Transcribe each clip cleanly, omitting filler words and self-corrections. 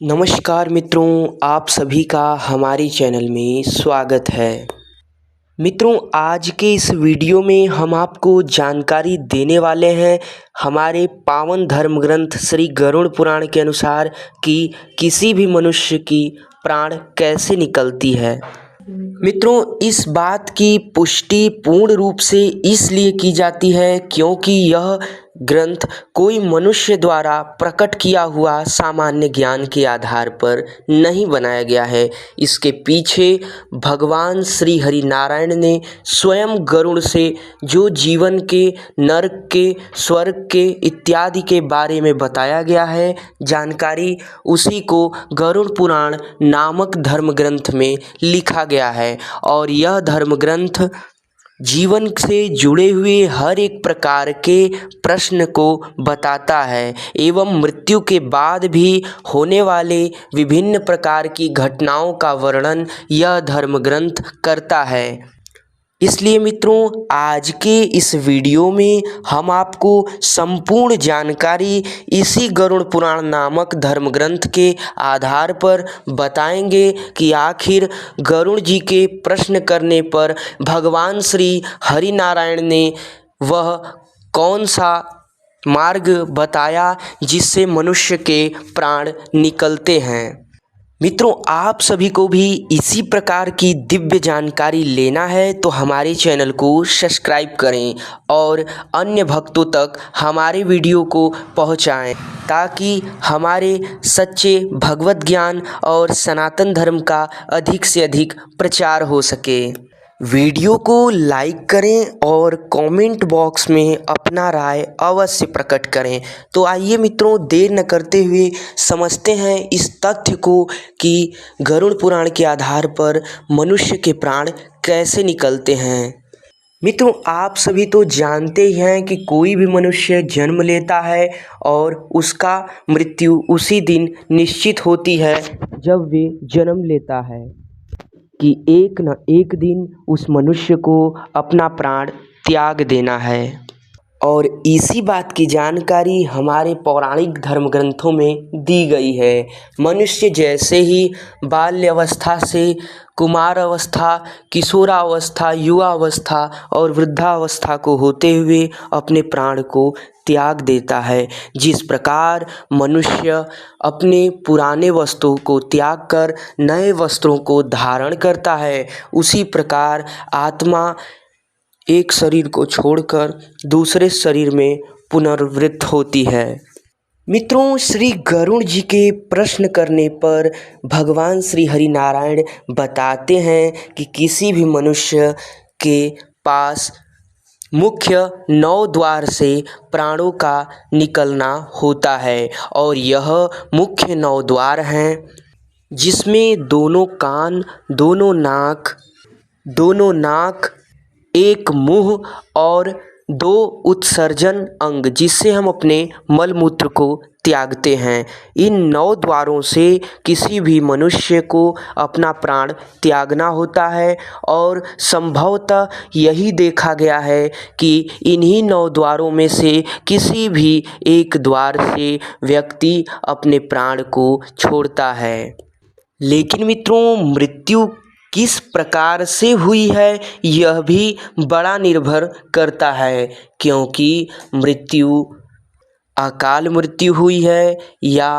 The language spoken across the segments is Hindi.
नमस्कार मित्रों, आप सभी का हमारे चैनल में स्वागत है। मित्रों, आज के इस वीडियो में हम आपको जानकारी देने वाले हैं हमारे पावन धर्म ग्रंथ श्री गरुड़ पुराण के अनुसार कि किसी भी मनुष्य की प्राण कैसे निकलती है। मित्रों, इस बात की पुष्टि पूर्ण रूप से इसलिए की जाती है क्योंकि यह ग्रंथ कोई मनुष्य द्वारा प्रकट किया हुआ सामान्य ज्ञान के आधार पर नहीं बनाया गया है। इसके पीछे भगवान श्री हरि नारायण ने स्वयं गरुड़ से जो जीवन के, नरक के, स्वर्ग के इत्यादि के बारे में बताया गया है जानकारी, उसी को गरुड़ पुराण नामक धर्म ग्रंथ में लिखा गया है। और यह धर्म ग्रंथ जीवन से जुड़े हुए हर एक प्रकार के प्रश्न को बताता है एवं मृत्यु के बाद भी होने वाले विभिन्न प्रकार की घटनाओं का वर्णन यह धर्म ग्रंथ करता है। इसलिए मित्रों, आज के इस वीडियो में हम आपको संपूर्ण जानकारी इसी गरुड़ पुराण नामक धर्म ग्रंथ के आधार पर बताएंगे कि आखिर गरुड़ जी के प्रश्न करने पर भगवान श्री हरि नारायण ने वह कौन सा मार्ग बताया जिससे मनुष्य के प्राण निकलते हैं। मित्रों, आप सभी को भी इसी प्रकार की दिव्य जानकारी लेना है तो हमारे चैनल को सब्सक्राइब करें और अन्य भक्तों तक हमारे वीडियो को पहुंचाएं ताकि हमारे सच्चे भगवत ज्ञान और सनातन धर्म का अधिक से अधिक प्रचार हो सके। वीडियो को लाइक करें और कमेंट बॉक्स में अपना राय अवश्य प्रकट करें। तो आइए मित्रों, देर न करते हुए समझते हैं इस तथ्य को कि गरुड़ पुराण के आधार पर मनुष्य के प्राण कैसे निकलते हैं। मित्रों, आप सभी तो जानते ही हैं कि कोई भी मनुष्य जन्म लेता है और उसका मृत्यु उसी दिन निश्चित होती है जब वे जन्म लेता है कि एक न एक दिन उस मनुष्य को अपना प्राण त्याग देना है। और इसी बात की जानकारी हमारे पौराणिक धर्म ग्रंथों में दी गई है। मनुष्य जैसे ही बाल्यावस्था से कुमार अवस्था, किशोरावस्था, युवावस्था और वृद्धावस्था को होते हुए अपने प्राण को त्याग देता है, जिस प्रकार मनुष्य अपने पुराने वस्त्रों को त्याग कर नए वस्त्रों को धारण करता है, उसी प्रकार आत्मा एक शरीर को छोड़कर दूसरे शरीर में पुनर्वृत्त होती है। मित्रों, श्री गरुड़ जी के प्रश्न करने पर भगवान श्री हरि नारायण बताते हैं कि किसी भी मनुष्य के पास मुख्य 9 द्वार से प्राणों का निकलना होता है और यह मुख्य 9 द्वार हैं जिसमें दोनों कान, दोनों नाक, एक मुंह और 2 उत्सर्जन अंग जिससे हम अपने मलमूत्र को त्यागते हैं। इन 9 द्वारों से किसी भी मनुष्य को अपना प्राण त्यागना होता है और संभवतः यही देखा गया है कि इन्हीं 9 द्वारों में से किसी भी एक द्वार से व्यक्ति अपने प्राण को छोड़ता है। लेकिन मित्रों, मृत्यु किस प्रकार से हुई है यह भी बड़ा निर्भर करता है, क्योंकि मृत्यु अकाल मृत्यु हुई है या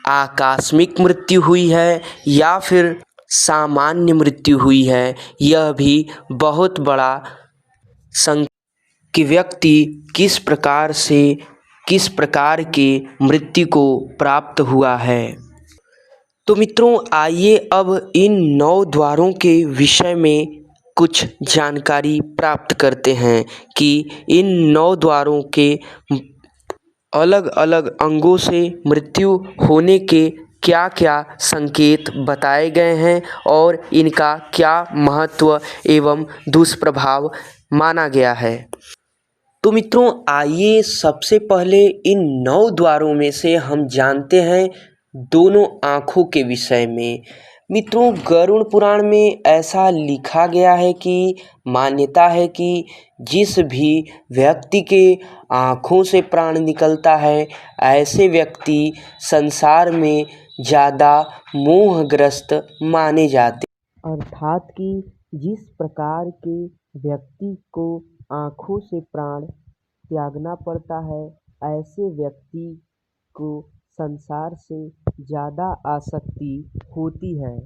आकस्मिक मृत्यु हुई है या फिर सामान्य मृत्यु हुई है, यह भी बहुत बड़ा कि व्यक्ति किस प्रकार के मृत्यु को प्राप्त हुआ है। तो मित्रों, आइए अब इन 9 द्वारों के विषय में कुछ जानकारी प्राप्त करते हैं कि इन 9 द्वारों के अलग अलग अंगों से मृत्यु होने के क्या क्या संकेत बताए गए हैं और इनका क्या महत्व एवं दुष्प्रभाव माना गया है। तो मित्रों, आइए सबसे पहले इन 9 द्वारों में से हम जानते हैं दोनों आँखों के विषय में। मित्रों, गरुड़ पुराण में ऐसा लिखा गया है कि मान्यता है कि जिस भी व्यक्ति के आँखों से प्राण निकलता है, ऐसे व्यक्ति संसार में ज़्यादा मोहग्रस्त माने जाते। अर्थात कि जिस प्रकार के व्यक्ति को आँखों से प्राण त्यागना पड़ता है, ऐसे व्यक्ति को संसार से ज़्यादा आसक्ति होती है।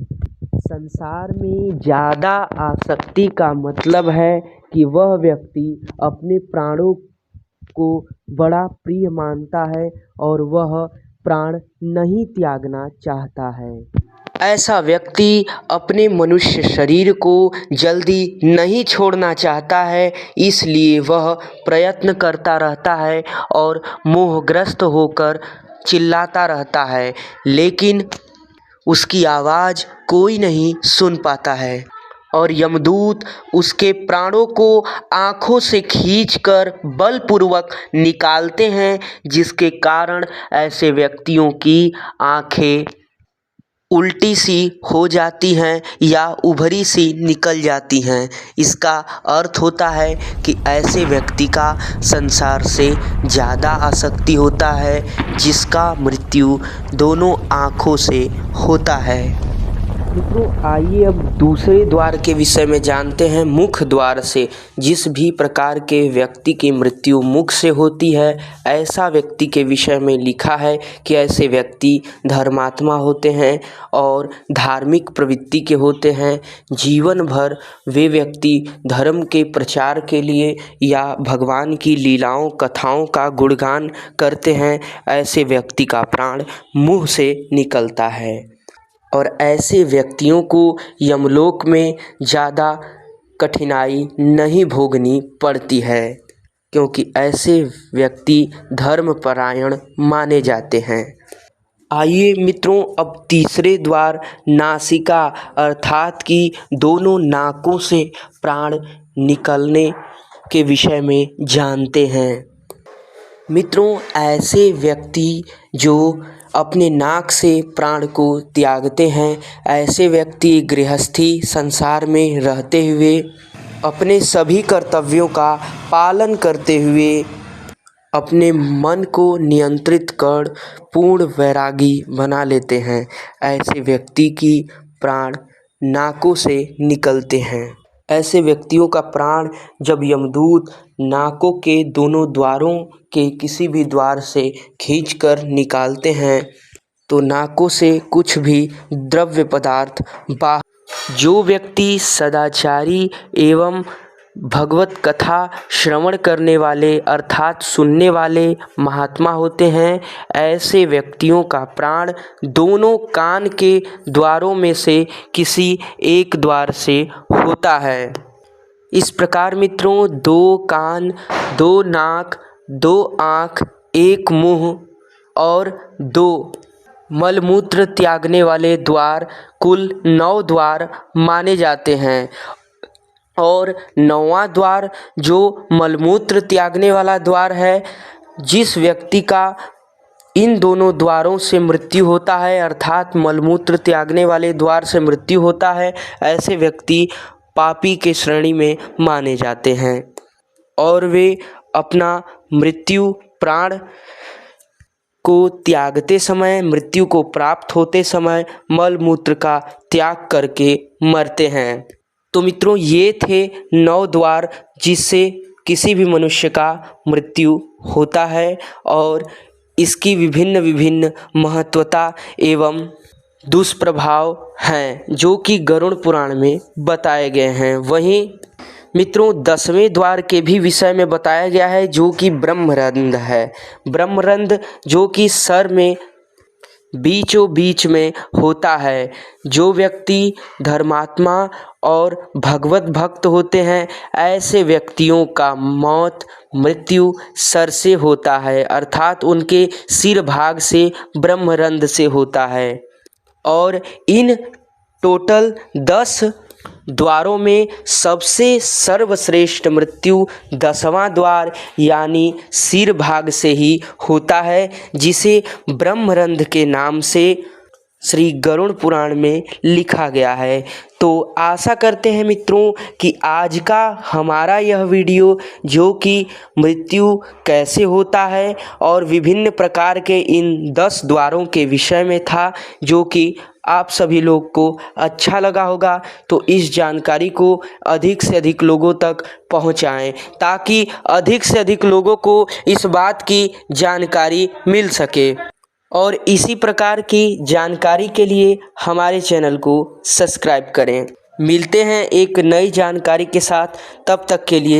संसार में ज़्यादा आसक्ति का मतलब है कि वह व्यक्ति अपने प्राणों को बड़ा प्रिय मानता है और वह प्राण नहीं त्यागना चाहता है। ऐसा व्यक्ति अपने मनुष्य शरीर को जल्दी नहीं छोड़ना चाहता है, इसलिए वह प्रयत्न करता रहता है और मोहग्रस्त होकर चिल्लाता रहता है, लेकिन उसकी आवाज़ कोई नहीं सुन पाता है और यमदूत उसके प्राणों को आँखों से खींचकर बलपूर्वक निकालते हैं, जिसके कारण ऐसे व्यक्तियों की आँखें उल्टी सी हो जाती हैं या उभरी सी निकल जाती हैं। इसका अर्थ होता है कि ऐसे व्यक्ति का संसार से ज़्यादा आसक्ति होता है, जिसका मृत्यु दोनों आँखों से होता है। मित्रों, आइए अब दूसरे द्वार के विषय में जानते हैं। मुख द्वार से जिस भी प्रकार के व्यक्ति की मृत्यु मुख से होती है, ऐसा व्यक्ति के विषय में लिखा है कि ऐसे व्यक्ति धर्मात्मा होते हैं और धार्मिक प्रवृत्ति के होते हैं। जीवन भर वे व्यक्ति धर्म के प्रचार के लिए या भगवान की लीलाओं कथाओं का गुणगान करते हैं। ऐसे व्यक्ति का प्राण मुँह से निकलता है और ऐसे व्यक्तियों को यमलोक में ज़्यादा कठिनाई नहीं भोगनी पड़ती है, क्योंकि ऐसे व्यक्ति धर्मपरायण माने जाते हैं। आइए मित्रों, अब तीसरे द्वार नासिका अर्थात कि दोनों नाकों से प्राण निकलने के विषय में जानते हैं। मित्रों, ऐसे व्यक्ति जो अपने नाक से प्राण को त्यागते हैं, ऐसे व्यक्ति गृहस्थी संसार में रहते हुए अपने सभी कर्तव्यों का पालन करते हुए अपने मन को नियंत्रित कर पूर्ण वैरागी बना लेते हैं। ऐसे व्यक्ति की प्राण नाकों से निकलते हैं। ऐसे व्यक्तियों का प्राण जब यमदूत नाकों के दोनों द्वारों के किसी भी द्वार से खींचकर निकालते हैं, तो नाकों से कुछ भी द्रव्य पदार्थ बाहर। जो व्यक्ति सदाचारी एवं भगवत कथा श्रवण करने वाले अर्थात सुनने वाले महात्मा होते हैं, ऐसे व्यक्तियों का प्राण दोनों कान के द्वारों में से किसी एक द्वार से होता है। इस प्रकार मित्रों, दो कान, दो नाक, दो आँख, एक मुंह और दो मलमूत्र त्यागने वाले द्वार कुल 9 द्वार माने जाते हैं। और 9वां द्वार जो मलमूत्र त्यागने वाला द्वार है, जिस व्यक्ति का इन दोनों द्वारों से मृत्यु होता है अर्थात मलमूत्र त्यागने वाले द्वार से मृत्यु होता है, ऐसे व्यक्ति पापी के श्रेणी में माने जाते हैं और वे अपना मृत्यु प्राण को त्यागते समय, मृत्यु को प्राप्त होते समय मलमूत्र का त्याग करके मरते हैं। तो मित्रों, ये थे 9 द्वार जिससे किसी भी मनुष्य का मृत्यु होता है और इसकी विभिन्न विभिन्न महत्वता एवं दुष्प्रभाव हैं, जो कि गरुड़ पुराण में बताए गए हैं। वहीं मित्रों, 10वें द्वार के भी विषय में बताया गया है, जो कि ब्रह्मरंध्र है। ब्रह्मरंध्र जो कि सर में बीचों बीच में होता है। जो व्यक्ति धर्मात्मा और भगवत भक्त होते हैं, ऐसे व्यक्तियों का मृत्यु सर से होता है अर्थात उनके सिर भाग से ब्रह्मरंध्र से होता है। और इन टोटल 10 द्वारों में सबसे सर्वश्रेष्ठ मृत्यु 10वां द्वार यानी सिर भाग से ही होता है, जिसे ब्रह्मरंध्र के नाम से श्री गरुड़ पुराण में लिखा गया है। तो आशा करते हैं मित्रों कि आज का हमारा यह वीडियो, जो कि मृत्यु कैसे होता है और विभिन्न प्रकार के इन 10 द्वारों के विषय में था, जो कि आप सभी लोग को अच्छा लगा होगा। तो इस जानकारी को अधिक से अधिक लोगों तक पहुंचाएं, ताकि अधिक से अधिक लोगों को इस बात की जानकारी मिल सके। और इसी प्रकार की जानकारी के लिए हमारे चैनल को सब्सक्राइब करें। मिलते हैं एक नई जानकारी के साथ, तब तक के लिए